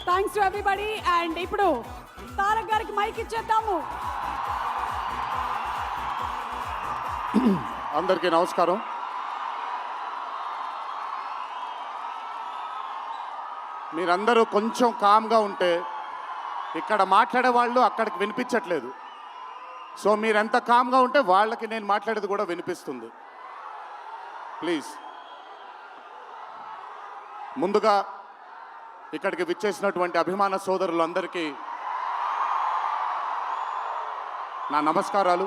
Thanks to everybody. And ఇప్పుడు తారక్ గారికి mic ఇచ్చేద్దాము. అందరికీ నమస్కారం. మీరందరూ కొంచెం కామ్గా ఉంటే ఇక్కడ మాట్లాడే వాళ్ళు అక్కడికి వినిపించట్లేదు. సో మీరెంత కామ్గా ఉంటే వాళ్ళకి నేను మాట్లాడేది కూడా వినిపిస్తుంది. ప్లీజ్. ముందుగా ఇక్కడికి విచ్చేసినటువంటి అభిమాన సోదరులందరికీ నా నమస్కారాలు.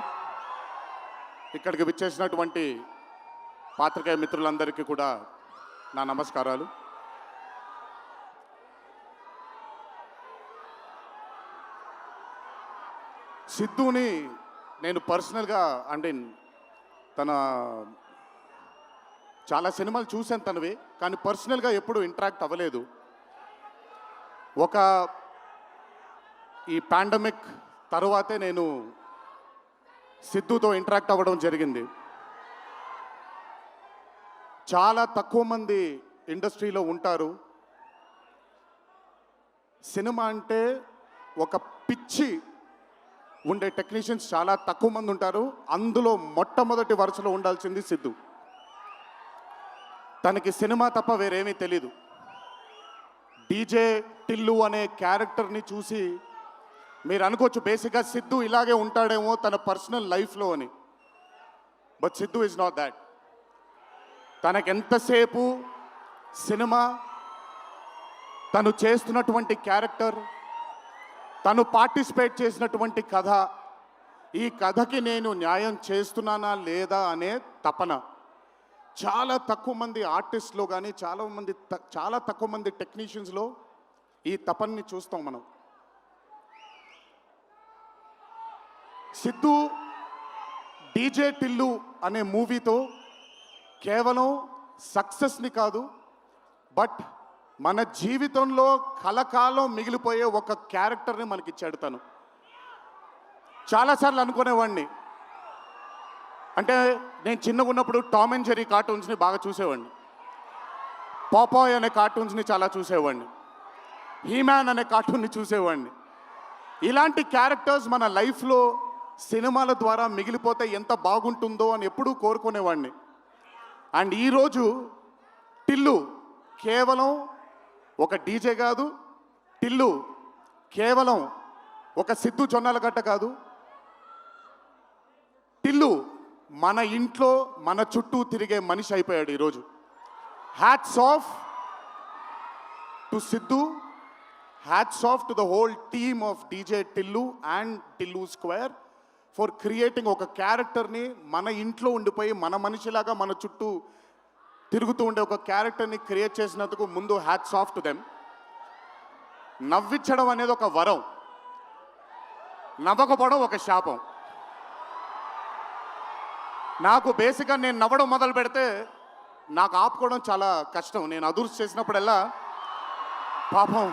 ఇక్కడికి విచ్చేసినటువంటి పాత్రికేయ మిత్రులందరికీ కూడా నా నమస్కారాలు. సిద్ధుని నేను పర్సనల్గా అంటే తన చాలా సినిమాలు చూశాను తనవి, కానీ పర్సనల్గా ఎప్పుడు ఇంటరాక్ట్ అవ్వలేదు. ఈ పాండమిక్ తరువాతే నేను సిద్ధుతో ఇంటరాక్ట్ అవ్వడం జరిగింది. చాలా తక్కువ మంది ఇండస్ట్రీలో ఉంటారు. సినిమా అంటే ఒక పిచ్చి ఉండే టెక్నీషియన్స్ చాలా తక్కువ మంది ఉంటారు. అందులో మొట్టమొదటి వరుసలో ఉండాల్సింది సిద్ధు. తనకి సినిమా తప్ప వేరేమీ తెలీదు. డీజే టిల్లు అనే క్యారెక్టర్ని చూసి మీరు అనుకోవచ్చు బేసిక్గా సిద్ధు ఇలాగే ఉంటాడేమో తన పర్సనల్ లైఫ్లో అని. But Siddhu is not that. తనకెంతసేపు సినిమా, తను చేస్తున్నటువంటి క్యారెక్టర్, తను పార్టిసిపేట్ చేసినటువంటి కథ, ఈ కథకి నేను న్యాయం చేస్తున్నానా లేదా అనే తపన. చాలా తక్కువ మంది ఆర్టిస్ట్లో కానీ చాలా తక్కువ మంది టెక్నీషియన్స్లో ఈ తపనని చూస్తాం మనం. సిద్ధు డీజే టిల్లు అనే మూవీతో కేవలం సక్సెస్ని కాదు, బట్ మన జీవితంలో కలకాలం మిగిలిపోయే ఒక క్యారెక్టర్ని మనకిచ్చాడు తను. చాలాసార్లు అనుకునేవాడిని, అంటే నేను చిన్నగా ఉన్నప్పుడు టామ్ అండ్ జెర్రీ కార్టూన్స్ని బాగా చూసేవాడిని, పాపాయ్ అనే కార్టూన్స్ని చాలా చూసేవాడిని, హీమ్యాన్ అనే కార్టూన్ని చూసేవాడిని. ఇలాంటి క్యారెక్టర్స్ మన లైఫ్లో సినిమాల ద్వారా మిగిలిపోతే ఎంత బాగుంటుందో అని ఎప్పుడూ కోరుకునేవాడిని. అండ్ ఈరోజు టిల్లు కేవలం ఒక డీజే కాదు, టిల్లు కేవలం ఒక సిద్ధు జొన్నలగడ్డ కాదు, టిల్లు మన ఇంట్లో మన చుట్టూ తిరిగే మనిషి అయిపోయాడు ఈరోజు. Hats off to Siddhu, hats off to the whole team of DJ Tillu and Tillu square for creating ఒక క్యారెక్టర్ని మన ఇంట్లో ఉండిపోయి మన మనిషిలాగా మన చుట్టూ తిరుగుతూ ఉండే ఒక క్యారెక్టర్ని క్రియేట్ చేసినందుకు ముందు హ్యాట్స్ ఆఫ్ టు దెమ్. నవ్వించడం అనేది ఒక వరం, నవ్వకపోవడం ఒక శాపం. నాకు బేసిక్గా నేను నవ్వడం మొదలు పెడితే నాకు ఆపుకోవడం చాలా కష్టం. నేను అదుర్స్ చేసినప్పుడల్లా పాపం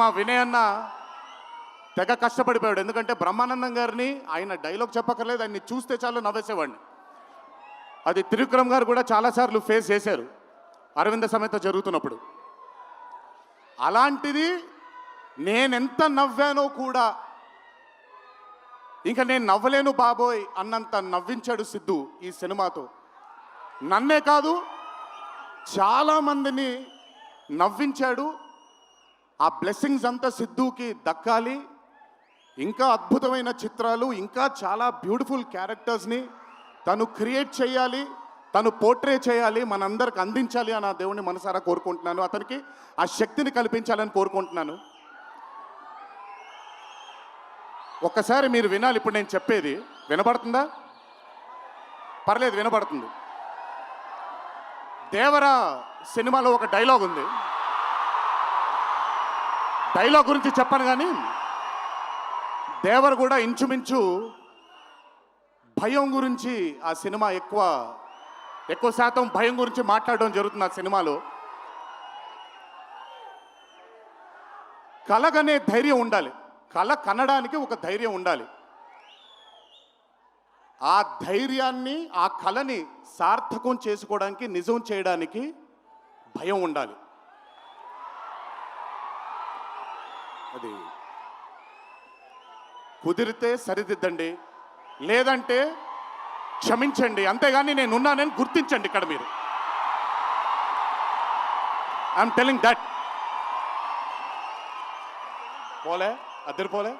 మా వినయ్ అన్న తెగ కష్టపడిపోయాడు. ఎందుకంటే బ్రహ్మానందం గారిని ఆయన డైలాగ్ చెప్పక్కర్లేదు, ఆయన్ని చూస్తే చాలు నవ్వేసేవాడిని. అది త్రివిక్రమ్ గారు కూడా చాలాసార్లు ఫేస్ చేశారు అరవింద సమేత జరుగుతున్నప్పుడు. అలాంటిది నేనెంత నవ్వానో కూడా ఇంకా నేను నవ్వలేను బాబోయ్ అన్నంత నవ్వించాడు సిద్ధు ఈ సినిమాతో. నన్నే కాదు చాలామందిని నవ్వించాడు. ఆ బ్లెస్సింగ్స్ అంతా సిద్ధుకి దక్కాలి. ఇంకా అద్భుతమైన చిత్రాలు, ఇంకా చాలా బ్యూటిఫుల్ క్యారెక్టర్స్ని తను క్రియేట్ చేయాలి, తను పోర్ట్రే చేయాలి, మనందరికి అందించాలి అని ఆ దేవుని మనసారా కోరుకుంటున్నాను. అతనికి ఆ శక్తిని కల్పించాలని కోరుకుంటున్నాను. ఒక్కసారి మీరు వినాలి ఇప్పుడు నేను చెప్పేది. వినపడుతుందా? పర్లేదు, వినపడుతుంది. దేవరా సినిమాలో ఒక డైలాగ్ ఉంది. డైలాగ్ గురించి చెప్పను కానీ దేవర్ కూడా ఇంచుమించు భయం గురించి ఆ సినిమా ఎక్కువ శాతం భయం గురించి మాట్లాడడం జరుగుతుంది ఆ సినిమాలో. కలగనే ధైర్యం ఉండాలి, కళ కనడానికి ఒక ధైర్యం ఉండాలి. ఆ ధైర్యాన్ని, ఆ కళని సార్థకం చేసుకోవడానికి, నిజం చేయడానికి భయం ఉండాలి. అది కుదిరితే సరిదిద్దండి, లేదంటే క్షమించండి, అంతేగాని నేనున్నానని గుర్తించండి ఇక్కడ మీరు. I'm telling that. పోలే అద్దరు పోలే.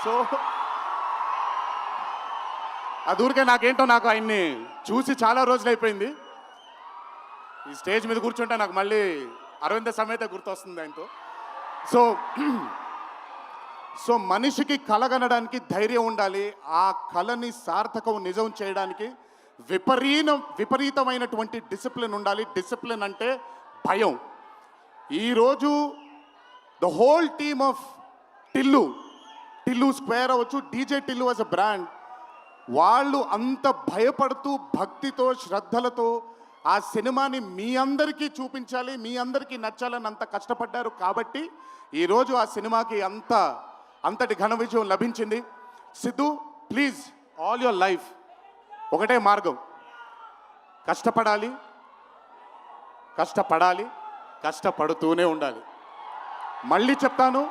సో అది ఊరికే నాకేంటో, నాకు ఆయన్ని చూసి చాలా రోజులు అయిపోయింది. ఈ స్టేజ్ మీద కూర్చుంటే నాకు మళ్ళీ అరవింద సమేత గుర్తొస్తుంది ఆయనతో. సో సో మనిషికి కలగనడానికి ధైర్యం ఉండాలి. ఆ కళని సార్థకం నిజం చేయడానికి విపరీతమైనటువంటి డిసిప్లిన్ ఉండాలి. డిసిప్లిన్ అంటే భయం. ఈరోజు the whole team of Tillu square అవ్వచ్చు, DJ Tillu as a brand, వాళ్ళు అంత భయపడుతూ భక్తితో శ్రద్ధలతో ఆ సినిమాని మీ అందరికీ చూపించాలి, మీ అందరికీ నచ్చాలని అంత కష్టపడ్డారు. కాబట్టి ఈరోజు ఆ సినిమాకి అంతటి ఘన విజయం లభించింది. Siddhu, please, all your life ఒకటే మార్గం, కష్టపడాలి, కష్టపడుతూనే ఉండాలి. మళ్ళీ చెప్తాను,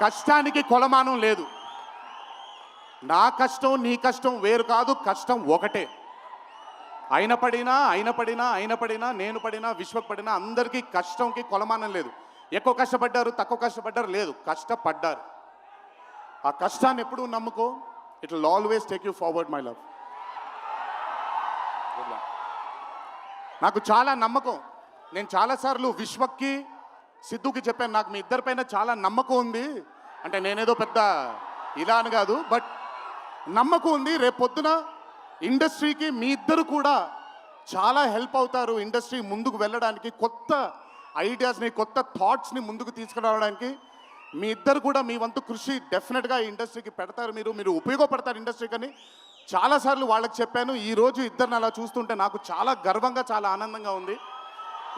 కష్టానికి కొలమానం లేదు. నా కష్టం నీ కష్టం వేరు కాదు, కష్టం ఒకటే. ఆయన పడినా నేను పడినా విశ్వక్ పడినా అందరికీ కష్టంకి కొలమానం లేదు. ఎక్కువ కష్టపడ్డారు, తక్కువ కష్టపడ్డారు లేదు, కష్టపడ్డారు. ఆ కష్టాన్ని ఎప్పుడూ నమ్ముకో. It will always take you forward my love. నాకు చాలా నమ్మకం. నేను చాలాసార్లు విశ్వక్కి సిద్ధుకి చెప్పాను, నాకు మీ ఇద్దరిపైన చాలా నమ్మకం ఉంది. అంటే నేనేదో పెద్ద ఇలా అని కాదు, బట్ నమ్మకం ఉంది. రేపు పొద్దున ఇండస్ట్రీకి మీ ఇద్దరు కూడా చాలా హెల్ప్ అవుతారు. ఇండస్ట్రీ ముందుకు వెళ్ళడానికి, కొత్త ఐడియాస్ని, కొత్త థాట్స్ని ముందుకు తీసుకురావడానికి మీ ఇద్దరు కూడా మీ వంతు కృషి డెఫినెట్గా ఈ ఇండస్ట్రీకి పెడతారు. మీరు ఉపయోగపడతారు ఇండస్ట్రీకి అని చాలాసార్లు వాళ్ళకి చెప్పాను. ఈరోజు ఇద్దరిని అలా చూస్తుంటే నాకు చాలా గర్వంగా, చాలా ఆనందంగా ఉంది.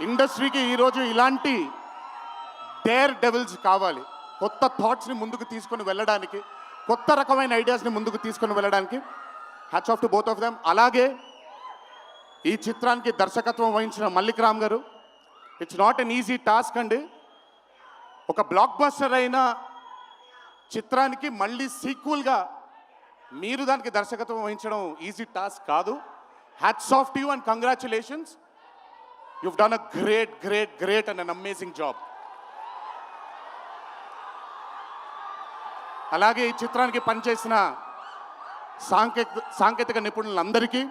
ఇండస్ట్రీకి ఈరోజు ఇలాంటి డేర్ డెవిల్స్ కావాలి, కొత్త థాట్స్ని ముందుకు తీసుకొని వెళ్ళడానికి, కొత్త రకమైన ఐడియాస్ని ముందుకు తీసుకొని వెళ్ళడానికి. Hats off to both of them. అలాగే ఈ చిత్రానికి దర్శకత్వం వహించిన మల్లిక్ రామ్ గారు, it's not an easy task అండి. ఒక బ్లాక్ బస్టర్ అయిన చిత్రానికి మళ్ళీ సీక్వెల్గా మీరు దానికి దర్శకత్వం వహించడం ఈజీ టాస్క్ కాదు. Hats off to you and congratulations. You've done a great and an amazing job. అలాగే ఈ చిత్రానికి పనిచేసిన సాంకేతిక నిపుణులందరికీ,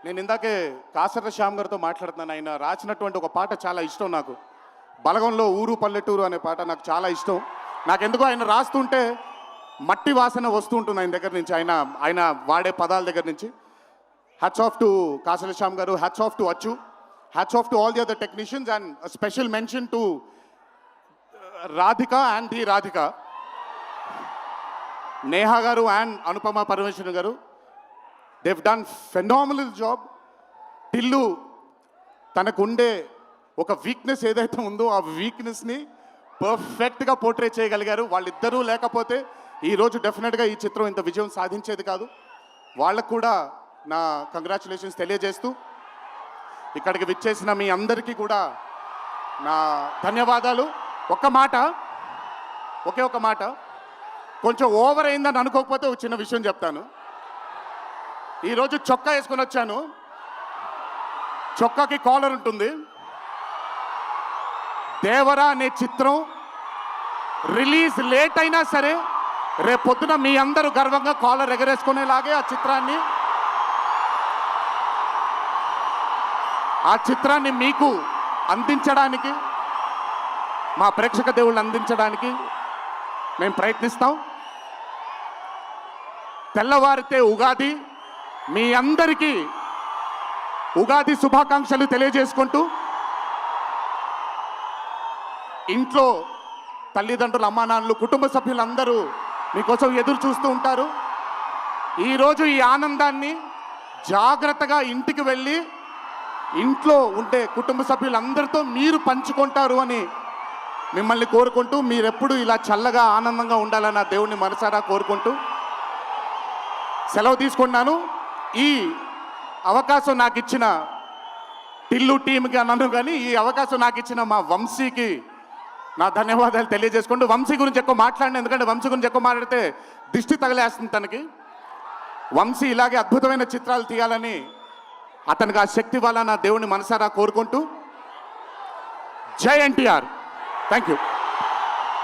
నేను ఇందాకే కాసర్ల శ్యామ్ గారితో మాట్లాడుతున్నాను. ఆయన రాసినటువంటి ఒక పాట చాలా ఇష్టం నాకు, బలగంలో ఊరు పల్లెటూరు అనే పాట నాకు చాలా ఇష్టం. నాకెందుకో ఆయన రాస్తుంటే మట్టి వాసన వస్తూ ఉంటుంది ఆయన దగ్గర నుంచి, ఆయన వాడే పదాల దగ్గర నుంచి. Hats off to Kasarla Shyam garu, hats off to Achu, hats off to all the other technicians, and special mention to Radhika and the Radhika, Neha garu and Anupama Parameswaran garu. They've done phenomenal job. Tillu తనకుండే ఒక వీక్నెస్ ఏదైతే ఉందో ఆ వీక్నెస్ని పర్ఫెక్ట్గా పోర్ట్రే చేయగలిగారు. వాళ్ళిద్దరూ లేకపోతే ఈరోజు డెఫినెట్గా ఈ చిత్రం ఇంత విజయం సాధించేది కాదు. వాళ్ళకు కూడా నా కంగ్రాచులేషన్స్ తెలియజేస్తూ, ఇక్కడికి విచ్చేసిన మీ అందరికీ కూడా నా ధన్యవాదాలు. ఒకే ఒక మాట, కొంచెం ఓవర్ అయిందని అనుకోకపోతే ఒక చిన్న విషయం చెప్తాను. ఈరోజు చొక్కా వేసుకొని వచ్చాను, చొక్కాకి కాలర్ ఉంటుంది. దేవరా అనే చిత్రం రిలీజ్ లేట్ అయినా సరే రేపు పొద్దున మీ అందరూ గర్వంగా కాలర్ ఎగరేసుకునేలాగే ఆ చిత్రాన్ని మీకు అందించడానికి, మా ప్రేక్షక దేవుళ్ళు అందించడానికి మేము ప్రయత్నిస్తాం. తెల్లవారితే ఉగాది, మీ అందరికీ ఉగాది శుభాకాంక్షలు తెలియజేసుకుంటూ, ఇంట్లో తల్లిదండ్రులు, అమ్మానాన్నలు, కుటుంబ సభ్యులందరూ మీకోసం ఎదురు చూస్తూ ఉంటారు. ఈరోజు ఈ ఆనందాన్ని జాగ్రత్తగా ఇంటికి వెళ్ళి ఇంట్లో ఉండే కుటుంబ సభ్యులందరితో మీరు పంచుకుంటారు అని మిమ్మల్ని కోరుకుంటూ, మీరెప్పుడు ఇలా చల్లగా ఆనందంగా ఉండాలని ఆ దేవుణ్ణి మనసారా కోరుకుంటూ సెలవు తీసుకున్నాను. ఈ అవకాశం నాకు ఇచ్చిన టిల్లు టీంకి అన్నాను, కానీ ఈ అవకాశం నాకు ఇచ్చిన మా వంశీకి నా ధన్యవాదాలు తెలియజేసుకుంటూ వంశీ గురించి ఎక్కువ మాట్లాడిన, ఎందుకంటే వంశీ గురించి ఎక్కువ మాట్లాడితే దిష్టి తగిలేస్తుంది తనకి. వంశీ ఇలాగే అద్భుతమైన చిత్రాలు తీయాలని అతనికి ఆ శక్తి వల్ల నా దేవుని మనసారా కోరుకుంటూ జై ఎన్టీఆర్. Thank you.